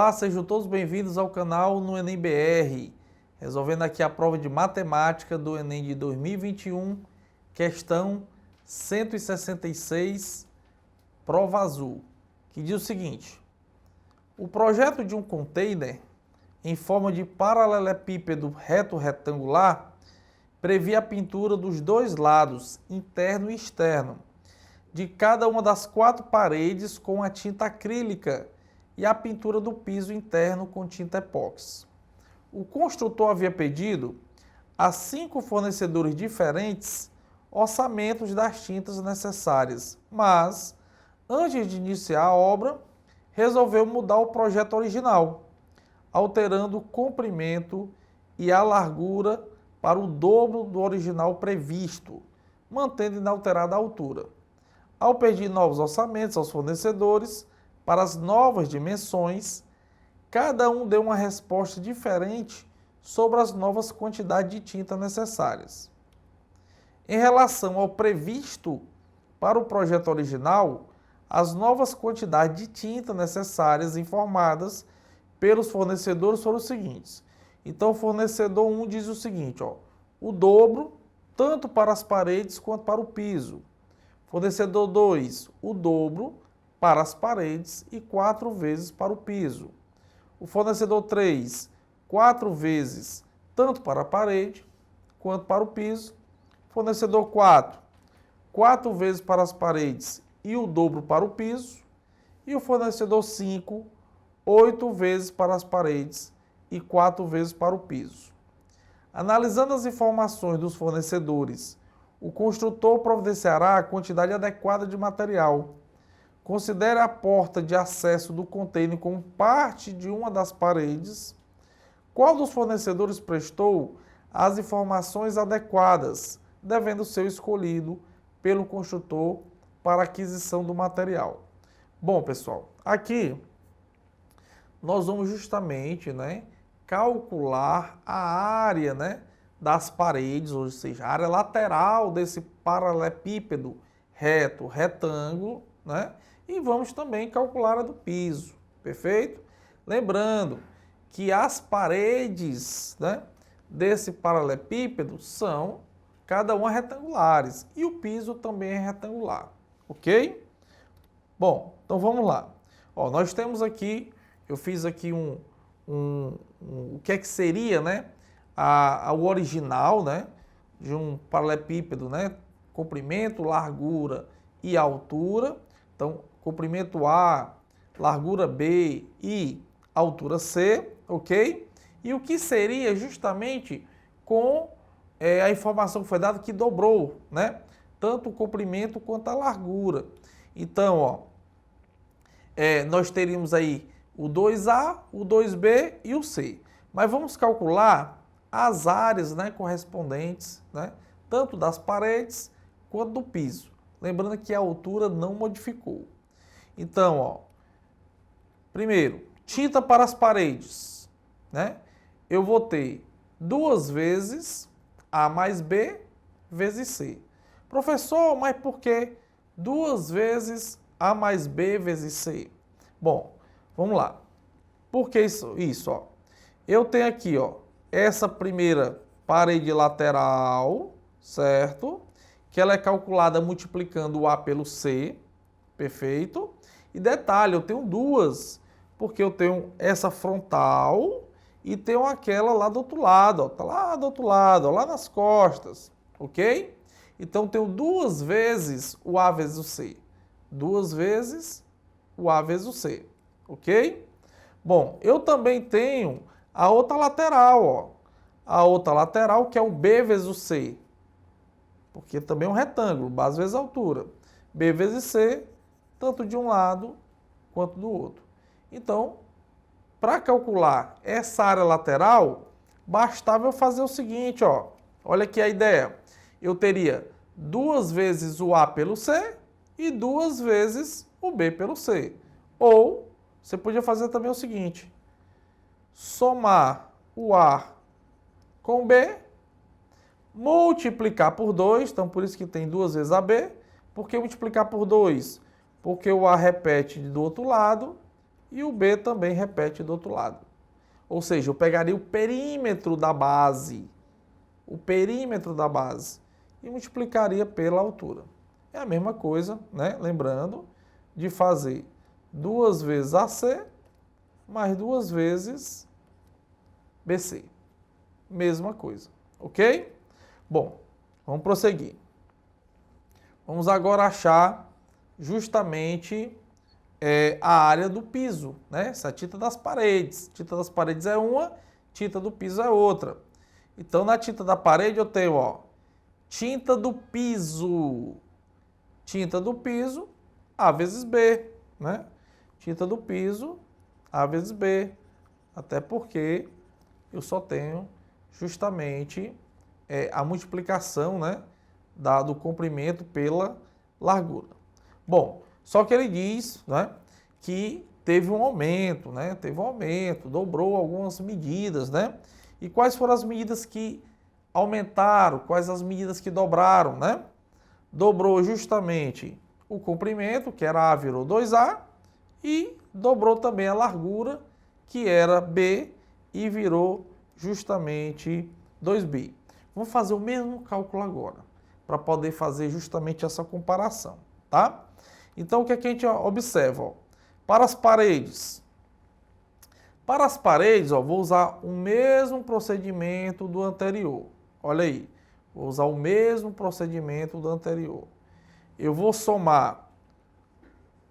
Olá, sejam todos bem-vindos ao canal no Enem BR, resolvendo aqui a prova de matemática do Enem de 2021, questão 166, prova azul, que diz o seguinte: o projeto de um container em forma de paralelepípedo reto retangular previa a pintura dos dois lados, interno e externo, de cada uma das 4 paredes com a tinta acrílica e a pintura do piso interno com tinta epóxi. O construtor havia pedido a 5 fornecedores diferentes orçamentos das tintas necessárias, mas, antes de iniciar a obra, resolveu mudar o projeto original, alterando o comprimento e a largura para o dobro do original previsto, mantendo inalterada a altura. Ao pedir novos orçamentos aos fornecedores para as novas dimensões, cada um deu uma resposta diferente sobre as novas quantidades de tinta necessárias. Em relação ao previsto para o projeto original, as novas quantidades de tinta necessárias informadas pelos fornecedores foram os seguintes. Então, o fornecedor 1 diz o seguinte, o dobro, tanto para as paredes quanto para o piso. Fornecedor 2, o dobro para as paredes e 4 vezes para o piso. O fornecedor 3, 4 vezes tanto para a parede quanto para o piso. Fornecedor 4, 4 vezes para as paredes e o dobro para o piso. E o fornecedor 5, 8 vezes para as paredes e 4 vezes para o piso. Analisando as informações dos fornecedores, o construtor providenciará a quantidade adequada de material. Considere a porta de acesso do container como parte de uma das paredes. Qual dos fornecedores prestou as informações adequadas, devendo ser escolhido pelo construtor para a aquisição do material? Bom, pessoal, aqui nós vamos justamente, calcular a área, das paredes, ou seja, a área lateral desse paralelepípedo reto, retângulo, e vamos também calcular a do piso, perfeito? Lembrando que as paredes, desse paralelepípedo são cada uma retangulares e o piso também é retangular, ok? Bom, então vamos lá. Nós temos aqui, eu fiz aqui o que é que seria, o original, de um paralelepípedo, comprimento, largura e altura. Então, comprimento A, largura B e altura C, ok? E o que seria justamente com a informação que foi dada que dobrou, tanto o comprimento quanto a largura. Então, nós teríamos aí o 2A, o 2B e o C. Mas vamos calcular as áreas correspondentes, tanto das paredes quanto do piso. Lembrando que a altura não modificou. Então, primeiro, tinta para as paredes. Eu vou ter 2 vezes A mais B vezes C. Professor, mas por que 2 vezes A mais B vezes C? Bom, vamos lá. Por que isso? Eu tenho aqui, essa primeira parede lateral, certo? Que ela é calculada multiplicando o A pelo C, perfeito? E detalhe, eu tenho 2, porque eu tenho essa frontal e tenho aquela lá do outro lado, tá lá do outro lado, lá nas costas, ok? Então, eu tenho 2 vezes o A vezes o C. 2 vezes o A vezes o C, ok? Bom, eu também tenho a outra lateral, a outra lateral que é o B vezes o C, porque também é um retângulo, base vezes altura. B vezes C, tanto de um lado quanto do outro. Então, para calcular essa área lateral, bastava eu fazer o seguinte, olha aqui a ideia. Eu teria 2 vezes o A pelo C e 2 vezes o B pelo C. Ou, você podia fazer também o seguinte, somar o A com o B, multiplicar por 2, então por isso que tem 2 vezes AB. Por que multiplicar por 2? Porque o A repete do outro lado e o B também repete do outro lado. Ou seja, eu pegaria o perímetro da base, e multiplicaria pela altura. É a mesma coisa, né? Lembrando de fazer 2 vezes AC mais 2 vezes BC. Mesma coisa, ok? Bom, vamos prosseguir. Vamos agora achar justamente a área do piso, né? Essa tinta das paredes. Tinta das paredes é uma, tinta do piso é outra. Então, na tinta da parede eu tenho, ó, tinta do piso. Tinta do piso, A vezes B, né? Tinta do piso, A vezes B. Até porque eu só tenho justamente a multiplicação, né, do comprimento pela largura. Bom, só que ele diz, né, que teve um aumento, né? Teve um aumento, dobrou algumas medidas, né? E quais foram as medidas que aumentaram? Quais as medidas que dobraram, né? Dobrou justamente o comprimento, que era A, virou 2A, e dobrou também a largura, que era B, e virou justamente 2B. Vamos fazer o mesmo cálculo agora, para poder fazer justamente essa comparação, tá? Então, o que é que a gente observa? Ó? Para as paredes, ó, vou usar o mesmo procedimento do anterior. Olha aí, vou usar o mesmo procedimento do anterior. Eu vou somar,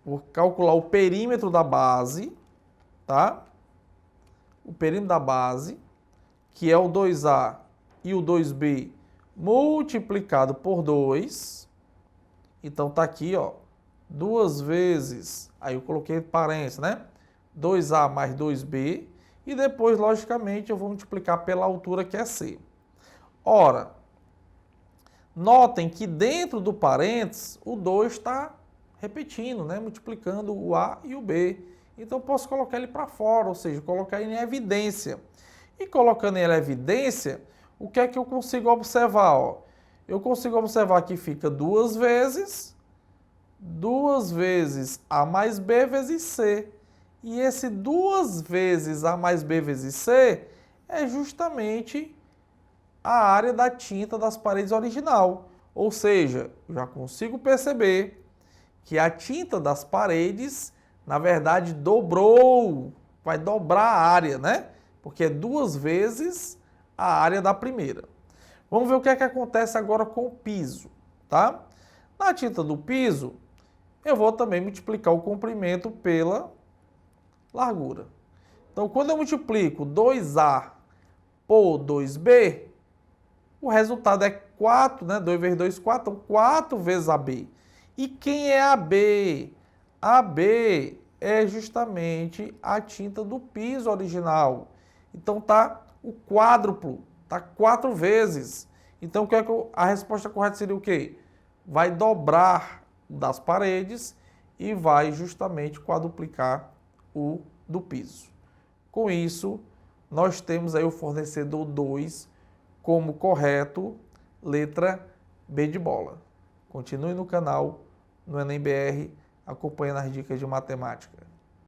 vou calcular o perímetro da base, tá? O perímetro da base, que é o 2A e o 2B multiplicado por 2. Então tá aqui, ó, 2 vezes, aí eu coloquei parênteses, né? 2A mais 2B, e depois, logicamente, eu vou multiplicar pela altura que é C. Ora, notem que dentro do parênteses, o 2 está repetindo, né? Multiplicando o A e o B. Então, eu posso colocar ele para fora, ou seja, colocar ele em evidência. E colocando ele em evidência, o que é que eu consigo observar? Ó? Eu consigo observar que fica 2 vezes A mais B vezes C. E esse 2 vezes A mais B vezes C é justamente a área da tinta das paredes original. Ou seja, eu já consigo perceber que a tinta das paredes, na verdade, dobrou, vai dobrar a área, né? Porque é 2 vezes a área da primeira. Vamos ver o que é que acontece agora com o piso, tá? Na tinta do piso, eu vou também multiplicar o comprimento pela largura. Então, quando eu multiplico 2A por 2B, o resultado é 4, né? 2 vezes 2, 4, então 4 vezes AB. E quem é AB? AB é justamente a tinta do piso original. Então tá o quádruplo, tá 4 vezes. Então a resposta correta seria o quê? Vai dobrar das paredes e vai justamente quadruplicar o do piso. Com isso, nós temos aí o fornecedor 2 como correto, letra B de bola. Continue no canal, no Enem BR, acompanhando as dicas de matemática.